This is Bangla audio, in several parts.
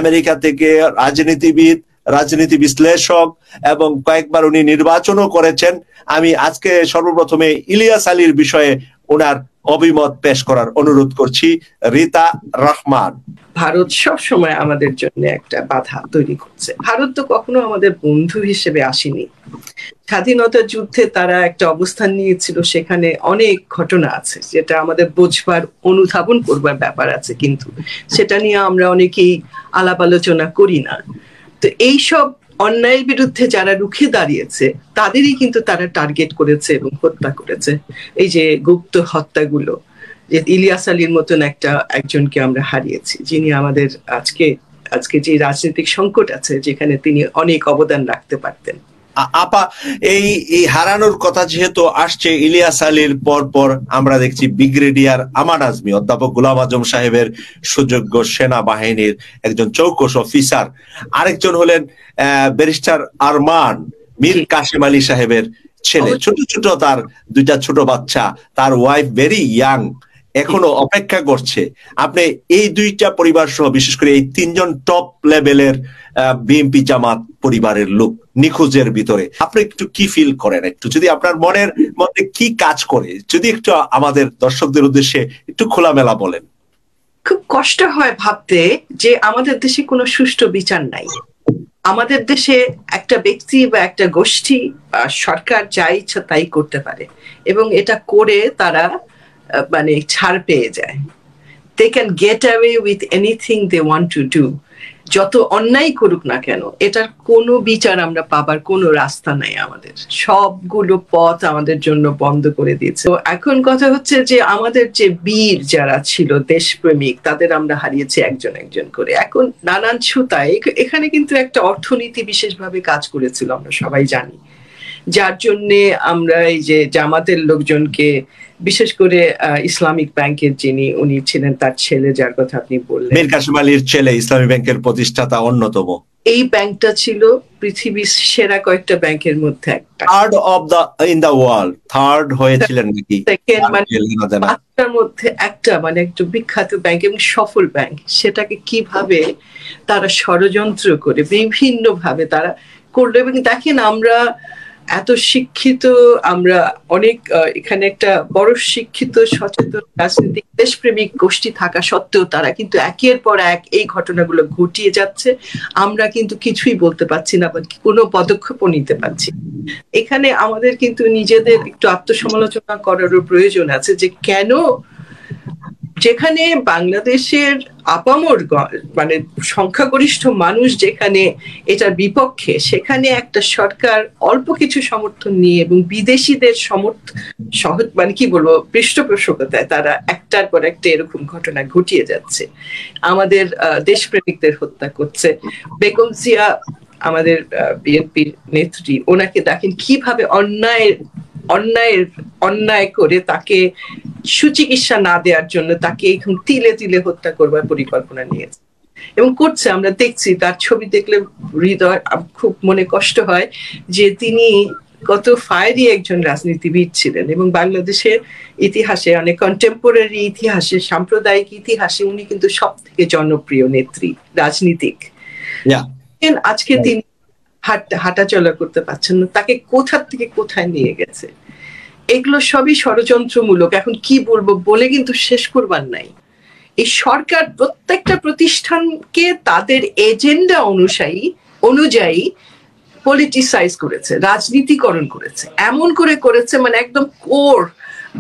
আমেরিকা থেকে রাজনীতিবিদ, রাজনীতি বিশ্লেষক এবং কয়েকবার উনি নির্বাচনও করেছেন। আমি আজকে সর্বপ্রথমে ইলিয়াস আলীর বিষয়ে ওনার অভিমত পেশ করার অনুরোধ করছি। রিতা রহমান। ভারত সব সময় আমাদের জন্য একটা বাধা তৈরি করছে। ভারত তো কখনো আমাদের বন্ধু হিসেবে আসেনি। স্বাধীনতা যুদ্ধে তারা একটা অবস্থান নিয়েছিল, সেখানে অনেক ঘটনা আছে যেটা আমাদের বোঝবার, অনুধাবন করবার ব্যাপার আছে, কিন্তু সেটা নিয়ে আমরা অনেকেই আলাপ আলোচনা করি না। তো এইসব অন্যায়ের বিরুদ্ধে যারা রুখে দাঁড়িয়েছে তাদেরই কিন্তু তারা টার্গেট করেছে এবং হত্যা করেছে। এই যে গুপ্ত হত্যাগুলো, যে ইলিয়াস আলীর মতন একজনকে আমরা হারিয়েছি, যিনি আমাদের আজকে যে রাজনৈতিক সংকট আছে যেখানে তিনি অনেক অবদান রাখতে পারতেন। আপা, এই হারানোর কথা যেহেতু আসছে, ইলিয়াস আলীর পর আমরা দেখছি ব্রিগেডিয়ার আমান আজমি, অধ্যাপক গোলাম আজম সাহেবের সুযোগ্য সেনাবাহিনীর একজন চৌকস অফিসার। আরেকজন হলেন ব্যারিস্টার আরমান, মীর কাসেম আলী সাহেবের ছেলে, ছোট ছোট তার দুইটা ছোট বাচ্চা, তার ওয়াইফ ভেরি ইয়াং, এখনো অপেক্ষা করছে। আপনি এই দুইটা পরিবার সহ বিশেষ করে এই তিনজন টপ লেভেলের বিএনপি জামাত পরিবারের লোক নিখোঁজের ভিতরে আপনি একটু কি ফিল করেন? একটু যদি আপনার মনের মধ্যে কি কাজ করে, যদি একটু আমাদের দর্শকদের উদ্দেশ্যে একটু খোলামেলা বলেন। খুব কষ্ট হয় ভাবতে যে আমাদের দেশে কোনো সুষ্ঠু বিচার নাই। আমাদের দেশে একটা ব্যক্তি বা একটা গোষ্ঠী বা সরকার যা ইচ্ছা তাই করতে পারে এবং এটা করে তারা মানে ছাড় পেয়ে যায়। They can get away with anything they want to do. যত অন্যায় করুক না কেন, এটার কোনো বিচার আমরা পাবার কোনো রাস্তা নাই। আমাদের সবগুলো পথ আমাদের জন্য বন্ধ করে দিয়েছে। তো এখন কথা হচ্ছে যে আমাদের যে বীর যারা ছিল, দেশপ্রেমিক, তাদের আমরা হারিয়েছি একজন একজন করে। এখন নানান ছুতায় এখানে কিন্তু একটা অর্থনীতি বিশেষভাবে কাজ করেছিল, আমরা সবাই জানি, যার জন্যে আমরা এই যে জামাতের লোকজনকে, বিশেষ করে ইসলামিক ব্যাংকের যিনি উনি ছিলেন, তার ছেলে যার কথা আপনি বললেন, মীর কাসেম আলীর ছেলে, ইসলামী ব্যাংকের প্রতিষ্ঠাতা অন্যতম। এই ব্যাংকটা ছিল পৃথিবীর সেরা কয়েকটা ব্যাংকের মধ্যে একটা, third of the in the world, third হয়েছিলেন নাকি, পাঁচটার মধ্যে একটা, মানে একটা বিখ্যাত ব্যাংক এবং সফল ব্যাংক। সেটাকে কিভাবে তারা ষড়যন্ত্র করে বিভিন্ন ভাবে তারা করলো। এবং দেখেন, আমরা এত শিক্ষিত, আমরা অনেক এখানে একটা বড় শিক্ষিত সচেতন রাজনৈতিক দেশপ্রেমিক গোষ্ঠী থাকা সত্ত্বেও তারা কিন্তু একের পর এক এই ঘটনাগুলো ঘটিয়ে যাচ্ছে। আমরা কিন্তু কিছুই বলতে পারছি না বা কোনো পদক্ষেপও নিতে পারছি। এখানে আমাদের কিন্তু নিজেদের একটু আত্মসমালোচনা করারও প্রয়োজন আছে যে কেন, যেখানে বাংলাদেশের আপামর মানে সংখ্যাগরিষ্ঠ মানুষ যেখানে এটার বিপক্ষে, সেখানে একটা সরকার অল্প কিছু সমর্থন নিয়ে এবং বিদেশিদের মানে কি বলবো, পৃষ্ঠপোষকতায় তারা একটার পর একটা এরকম ঘটনা ঘটিয়ে যাচ্ছে, আমাদের দেশপ্রেমিকদের হত্যা করছে। বেগম জিয়া আমাদের বিএনপির নেত্রী, ওনাকে দেখেন কিভাবে অন্যায় করে তাকে সুচিকিৎসা না দেওয়ার জন্য তাকে এখন তিলে তিলে হত্যা করবার পরিকল্পনা নিয়েছে এবং করছে। আমরা দেখছি, তার ছবি দেখলে হৃদয় খুব মনে কষ্ট হয় যে তিনি কত ফায়ারি একজন রাজনীতিবিদ ছিলেন এবং বাংলাদেশের ইতিহাসে, অনেক কন্টেম্পোরারি ইতিহাসে, সাম্প্রদায়িক ইতিহাসে উনি কিন্তু সব থেকে জনপ্রিয় নেত্রী, রাজনীতিক। আজকে তিনি হাঁটাচলা করতে পারছেন না, তাকে কোথা থেকে কোথায় নিয়ে গেছে। এগুলো সবই ষড়যন্ত্রমূলক। এখন কি বলবো, বলে কিন্তু শেষ করবার নাই। এই সরকার প্রত্যেকটা প্রতিষ্ঠানকে তাদের এজেন্ডা অনুযায়ী পলিটিসাইজ করেছে, রাজনীতিকরণ করেছে, এমন করেছে মানে একদম কোর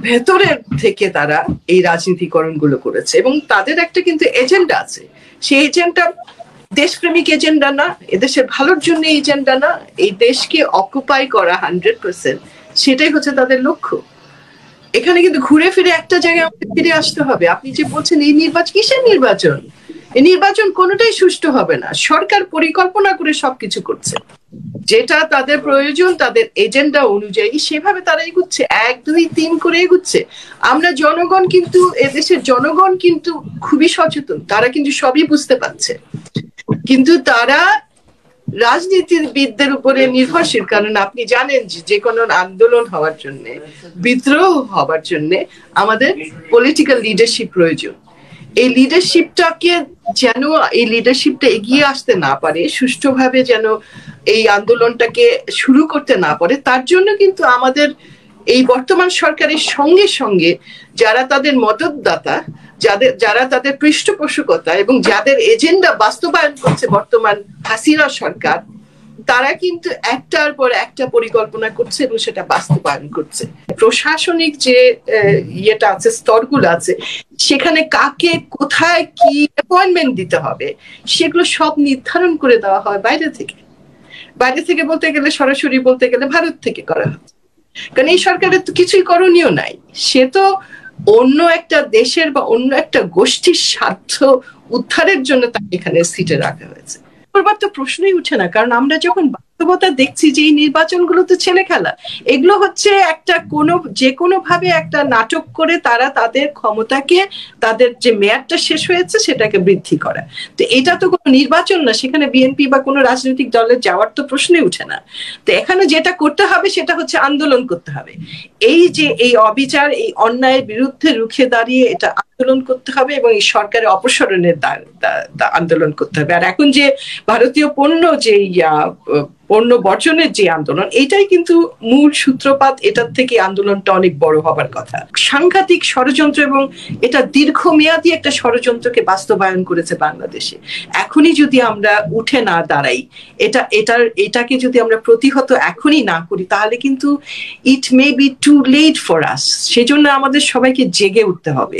ভেতরের থেকে তারা এই রাজনীতিকরণ গুলো করেছে এবং তাদের একটা কিন্তু এজেন্ডা আছে। সেই এজেন্ডা দেশপ্রেমিক এজেন্ডা না, এদেশের ভালোর জন্য এজেন্ডা না, এই দেশকে অকুপাই করা 100%, সেটাই হচ্ছে তাদের লক্ষ্য। এখানে কিন্তু ঘুরে ফিরে একটা জায়গায় আমাদের ফিরে আসতে হবে। আপনি যে বলছেন এই নির্বাচন, কিসের নির্বাচন? এই নির্বাচন কোনোটাই সুষ্ঠু হবে না। সরকার পরিকল্পনা করে সবকিছু করছে, যেটা তাদের প্রয়োজন, তাদের এজেন্ডা অনুযায়ী সেভাবে তারা এগুচ্ছে, 1, 2, 3 করে এগুচ্ছে। আমরা জনগণ কিন্তু, এদেশের জনগণ কিন্তু খুবই সচেতন, তারা কিন্তু সবই বুঝতে পারছে, কিন্তু তারা রাজনীতিবিদদের উপরে নির্ভরশীল। কারণ আপনি জানেন যে কোনো আন্দোলন হওয়ার জন্য, বিদ্রোহ হওয়ার জন্য আমাদের পলিটিক্যাল লিডারশিপ প্রয়োজন এই লিডারশিপটা এগিয়ে আসতে না পারে, সুষ্ঠুভাবে যেন এই আন্দোলনটাকে শুরু করতে না পারে, তার জন্য কিন্তু আমাদের এই বর্তমান সরকারের সঙ্গে সঙ্গে যারা তাদের মদতদাতা, যারা তাদের পৃষ্ঠপোষকতা এবং যাদের এজেন্ডা বাস্তবায়ন করছে বর্তমান হাসিনা সরকার, তারা কিন্তু একটার পর একটা পরিকল্পনা করছে এবং সেটা বাস্তবায়ন করছে। প্রশাসনিক যে ইয়েটা আছে, স্তরগুলো আছে, সেখানে কাকে কোথায় কি অ্যাপয়েন্টমেন্ট দিতে হবে সেগুলো সব নির্ধারণ করে দেওয়া হয় বাইরে থেকে বলতে গেলে, সরাসরি বলতে গেলে ভারত থেকে করা হচ্ছে। কারণ এই সরকারের তো কিছুই করণীয় নাই, সে তো অন্য একটা দেশের বা অন্য একটা গোষ্ঠীর স্বার্থ উদ্ধারের জন্য তাকে এখানে সিটে রাখা হয়েছে। করবার তো প্রশ্নই উঠে না, কারণ আমরা যখন বাস্তবতা দেখছি যে এই নির্বাচনগুলো তো ছেলে খেলা, এগুলো হচ্ছে একটা যে কোনো ভাবে একটা নাটক করে তারা তাদের ক্ষমতাকে, তাদের যে মেয়াদটা শেষ হয়েছে সেটাকে বৃদ্ধি করা। তো এটা তো কোনো নির্বাচন না, সেখানে বিএনপি বা কোনো রাজনৈতিক দলের যাওয়ার তো প্রশ্নই উঠে না। তো এখানে যেটা করতে হবে সেটা হচ্ছে আন্দোলন করতে হবে। এই যে এই অবিচার, এই অন্যায়ের বিরুদ্ধে রুখে দাঁড়িয়ে এটা আন্দোলন করতে হবে এবং এই সরকারের অপসারণের আন্দোলন করতে হবে। আর এখন যে ভারতীয় পণ্য বর্জনের যে আন্দোলন, এটাই কিন্তু মূল সূত্রপাত। এটার থেকে আন্দোলনটা অনেক বড় হবার কথা। সাংঘাতিক ষড়যন্ত্র এবং এটা দীর্ঘমেয়াদী একটা ষড়যন্ত্রকে বাস্তবায়ন করেছে বাংলাদেশে। এখনই যদি আমরা উঠে না দাঁড়াই, এটাকে যদি আমরা প্রতিহত এখনই না করি, তাহলে কিন্তু it may be too late for us. সেজন্য আমাদের সবাইকে জেগে উঠতে হবে।